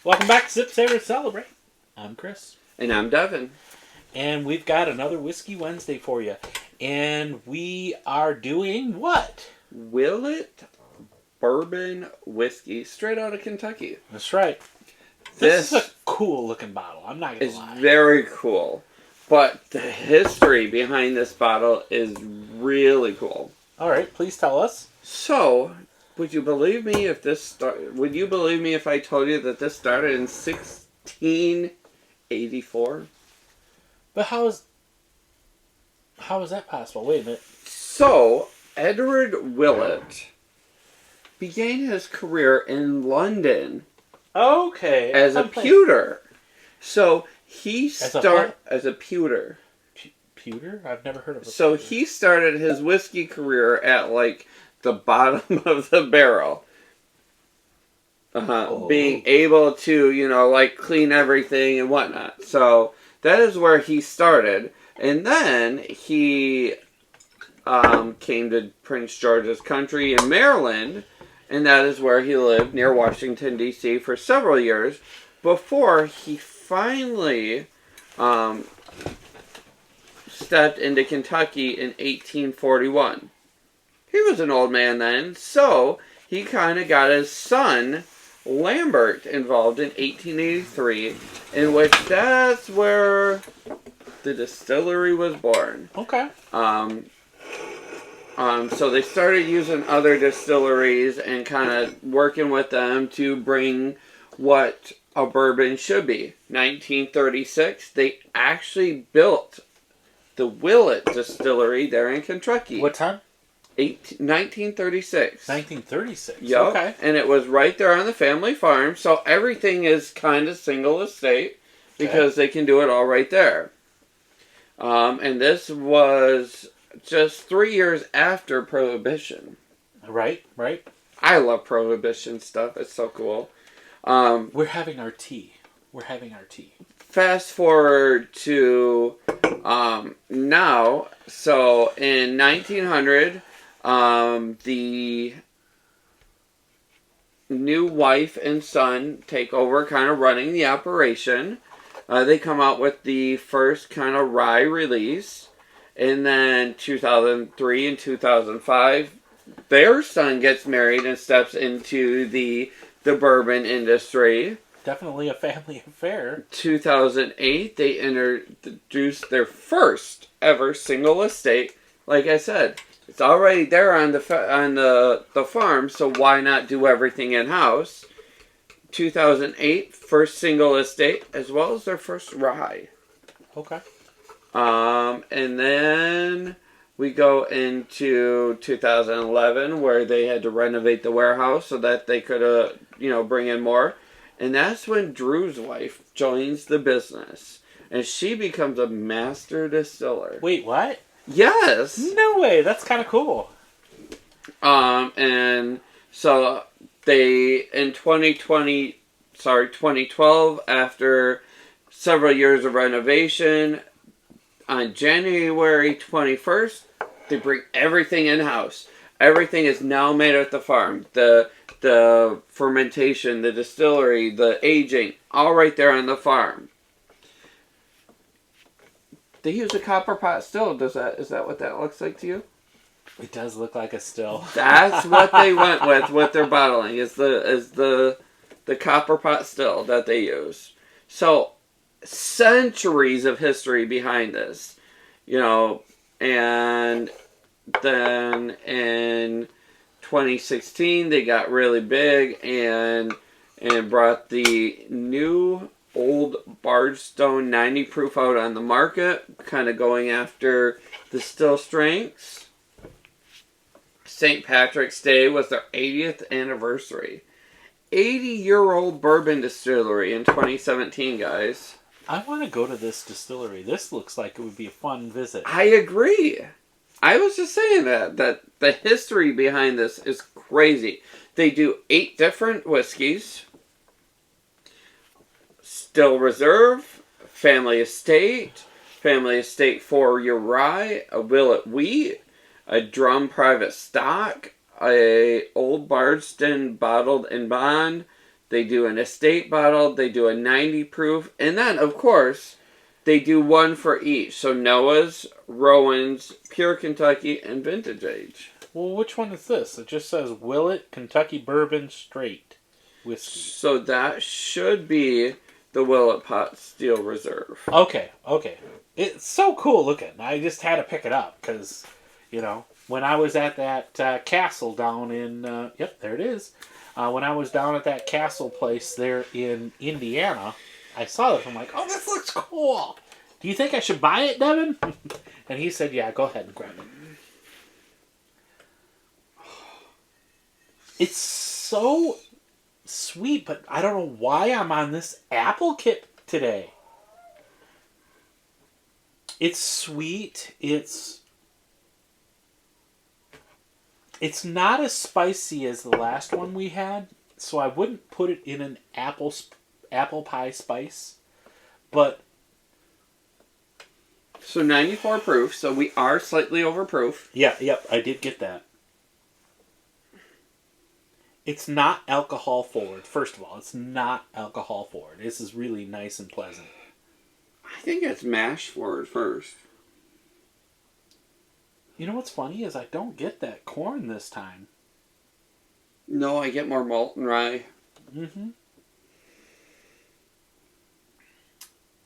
Welcome back to Sip, Savor, Celebrate. I'm Chris. And I'm Devin. And we've got another Whiskey Wednesday for you. And we are doing what? Willet Bourbon Whiskey, straight out of Kentucky. That's right. This is a cool looking bottle. I'm not going to lie. It's very cool. But the history behind this bottle is really cool. All right, please tell us. So, would you believe me if would you believe me if I told you that this started in 1684? But how is that possible? Wait a minute. So, Edward Willet began his career in London. Okay. As a pewter. So, he started as a pewter. Pewter? I've never heard of it. So, he started his whiskey career at, like, the bottom of the barrel. Being able to, clean everything and whatnot. So, that is where he started. And then he came to Prince George's Country in Maryland. And that is where he lived near Washington, D.C. for several years before he finally stepped into Kentucky in 1841. He was an old man then, so he kind of got his son, Lambert, involved in 1883, in which that's where the distillery was born. Okay. So they started using other distilleries and kind of working with them to bring what a bourbon should be. 1936, they actually built the Willet distillery there in Kentucky. What time? 1936. 1936. Yep. Okay. And it was right there on the family farm, so everything is kind of single estate because they can do it all right there. And this was just 3 years after Prohibition. Right. I love Prohibition stuff. It's so cool. We're having our tea. Fast forward to now. So in 1900, the new wife and son take over kind of running the operation. They come out with the first kind of rye release. And then 2003 and 2005, their son gets married and steps into the bourbon industry. Definitely a family affair. 2008, they introduced their first ever single estate. Like I said, it's already there on the farm, so why not do everything in-house? 2008, first single estate, as well as their first rye. Okay. And then we go into 2011 where they had to renovate the warehouse so that they could, bring in more. And that's when Drew's wife joins the business. And she becomes a master distiller. Wait, what? Yes! No way, that's kind of cool. And so they, in 2012, after several years of renovation, on January 21st, they bring everything in-house. Everything is now made at the farm. The fermentation, the distillery, the aging, all right there on the farm. They use a copper pot still. Is that what that looks like to you? It does look like a still. That's what they went with their bottling. Is the copper pot still that they use. So centuries of history behind this, and then in 2016 they got really big and brought the new old Bardstone 90 proof out on the market, kind of going after the still strengths. St. Patrick's Day was their 80th anniversary. 80-year-old bourbon distillery in 2017, guys. I want to go to this distillery. This looks like it would be a fun visit. I agree. I was just saying that the history behind this is crazy. They do 8 different whiskeys. Still Reserve, Family Estate 4-year rye, a Willet Wheat, a Drum Private Stock, a Old Bardstown Bottled and Bond, They do an estate bottle. They do a 90 proof. And then, of course, they do one for each. So Noah's, Rowan's, Pure Kentucky, and Vintage Age. Well, which one is this? It just says Willet Kentucky Bourbon Straight Whiskey. So that should be the Willet Pot Steel Reserve. Okay. It's so cool looking. I just had to pick it up because, when I was at that castle down in, yep, there it is. When I was down at that castle place there in Indiana, I saw this. I'm like, oh, this looks cool. Do you think I should buy it, Devin? And he said, yeah, go ahead and grab it. It's so sweet, but I don't know why I'm on this apple kit today. It's sweet. It's not as spicy as the last one we had, so I wouldn't put it in an apple pie spice. But so 94 proof, so we are slightly over proof. Yeah, yep, I did get that. It's not alcohol forward. First of all, it's not alcohol forward. This is really nice and pleasant. I think it's mash forward first. You know what's funny is I don't get that corn this time. No, I get more malt and rye. Mm-hmm.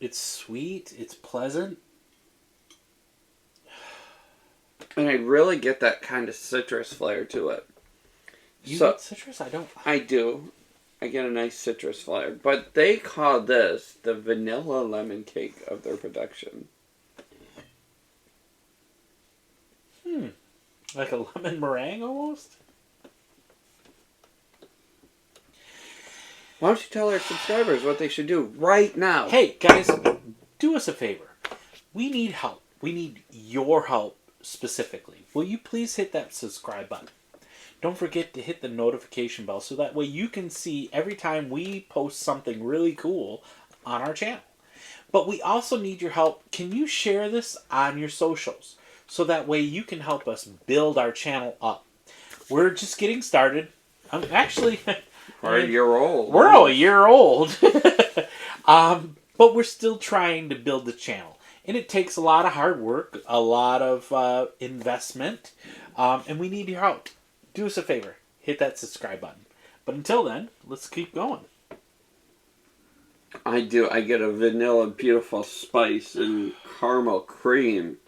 It's sweet. It's pleasant. And I really get that kind of citrus flair to it. You get citrus? I don't. I do. I get a nice citrus flair. But they call this the vanilla lemon cake of their production. Like a lemon meringue almost? Why don't you tell our subscribers what they should do right now? Hey, guys, do us a favor. We need help. We need your help specifically. Will you please hit that subscribe button? Don't forget to hit the notification bell so that way you can see every time we post something really cool on our channel. But we also need your help. Can you share this on your socials so that way you can help us build our channel up? We're just getting started. I'm actually... We're a year old. We're a year old. But we're still trying to build the channel. And it takes a lot of hard work, a lot of investment, and we need your help. Do us a favor. Hit that subscribe button. But until then, let's keep going. I do. I get a vanilla beautiful spice and caramel cream.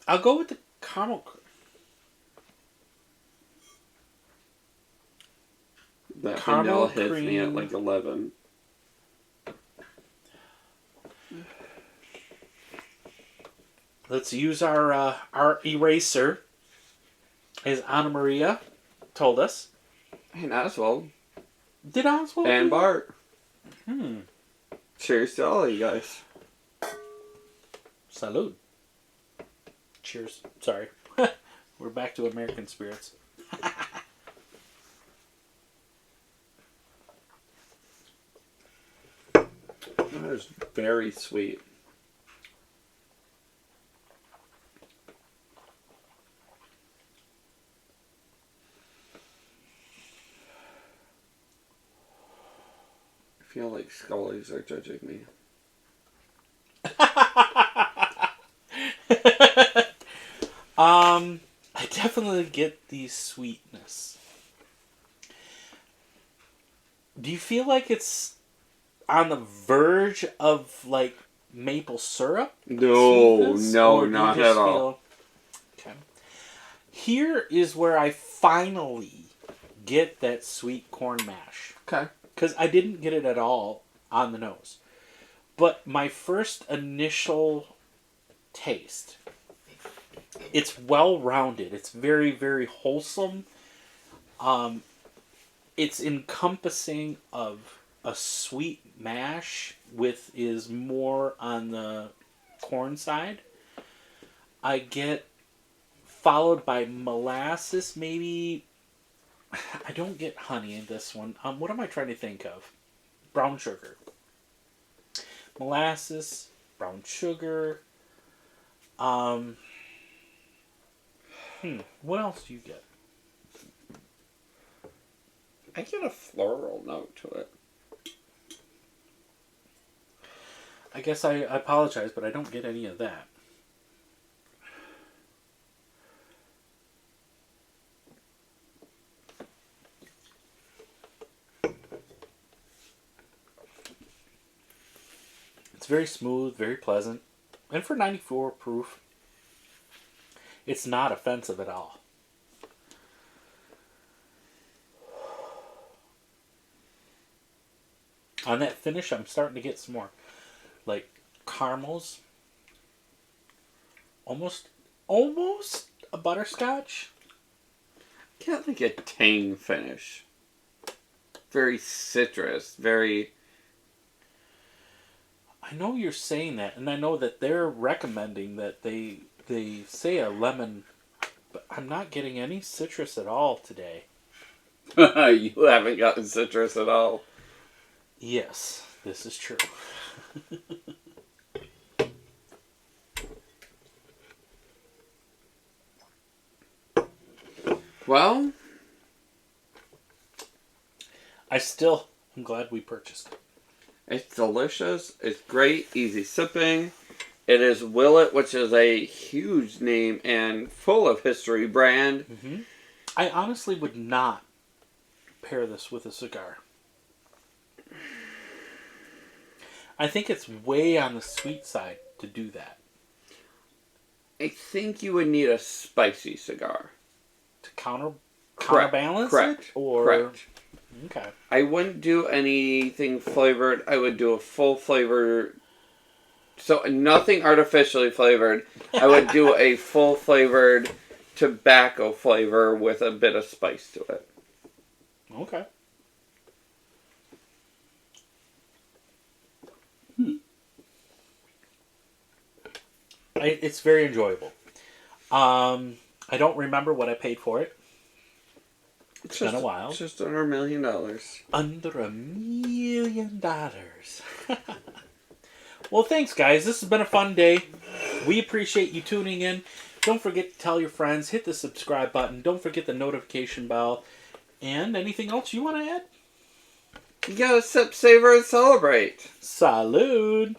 I'll go with the caramel. That Caramel vanilla hits me at cream. like 11. Let's use our eraser, as Anna Maria told us. And Oswald. Did Oswald? And do that? Bart. Hmm. Cheers to all you guys. Salud. Cheers. Sorry. We're back to American spirits. That is very sweet. I feel like Scullies are judging me. I definitely get the sweetness. Do you feel like it's on the verge of like maple syrup? No, sweetness? no, Or do you not just at all. Okay. Here is where I finally get that sweet corn mash. Okay. Because I didn't get it at all on the nose. But my first initial taste, it's well-rounded. It's very, very wholesome. It's encompassing of a sweet mash is more on the corn side. I get followed by molasses, maybe. I don't get honey in this one. What am I trying to think of? Brown sugar. Molasses, brown sugar. What else do you get? I get a floral note to it. I guess I apologize, but I don't get any of that. It's very smooth, very pleasant. And for 94 proof, it's not offensive at all. On that finish, I'm starting to get some more, like, caramels. Almost a butterscotch. Got like a tang finish. Very citrus, very... I know you're saying that, and I know that they're recommending that they say a lemon, but I'm not getting any citrus at all today. You haven't gotten citrus at all. Yes, this is true. Well, I'm glad we purchased it. it's delicious. It's great, easy sipping. It is Willet, which is a huge name and full of history brand. Mm-hmm. I honestly would not pair this with a cigar. I think it's way on the sweet side to do that. I think you would need a spicy cigar. To counterbalance Correct. it? Or... Correct. Okay. I wouldn't do anything flavored. I would do a full flavor. So nothing artificially flavored. I would do a full flavored tobacco flavor with a bit of spice to it. Okay. It's very enjoyable. I don't remember what I paid for it. It's been a while. It's just under $1 million. Under $1 million. Well, thanks, guys. This has been a fun day. We appreciate you tuning in. Don't forget to tell your friends. Hit the subscribe button. Don't forget the notification bell. And anything else you want to add? You gotta sip, savor, and celebrate. Salud!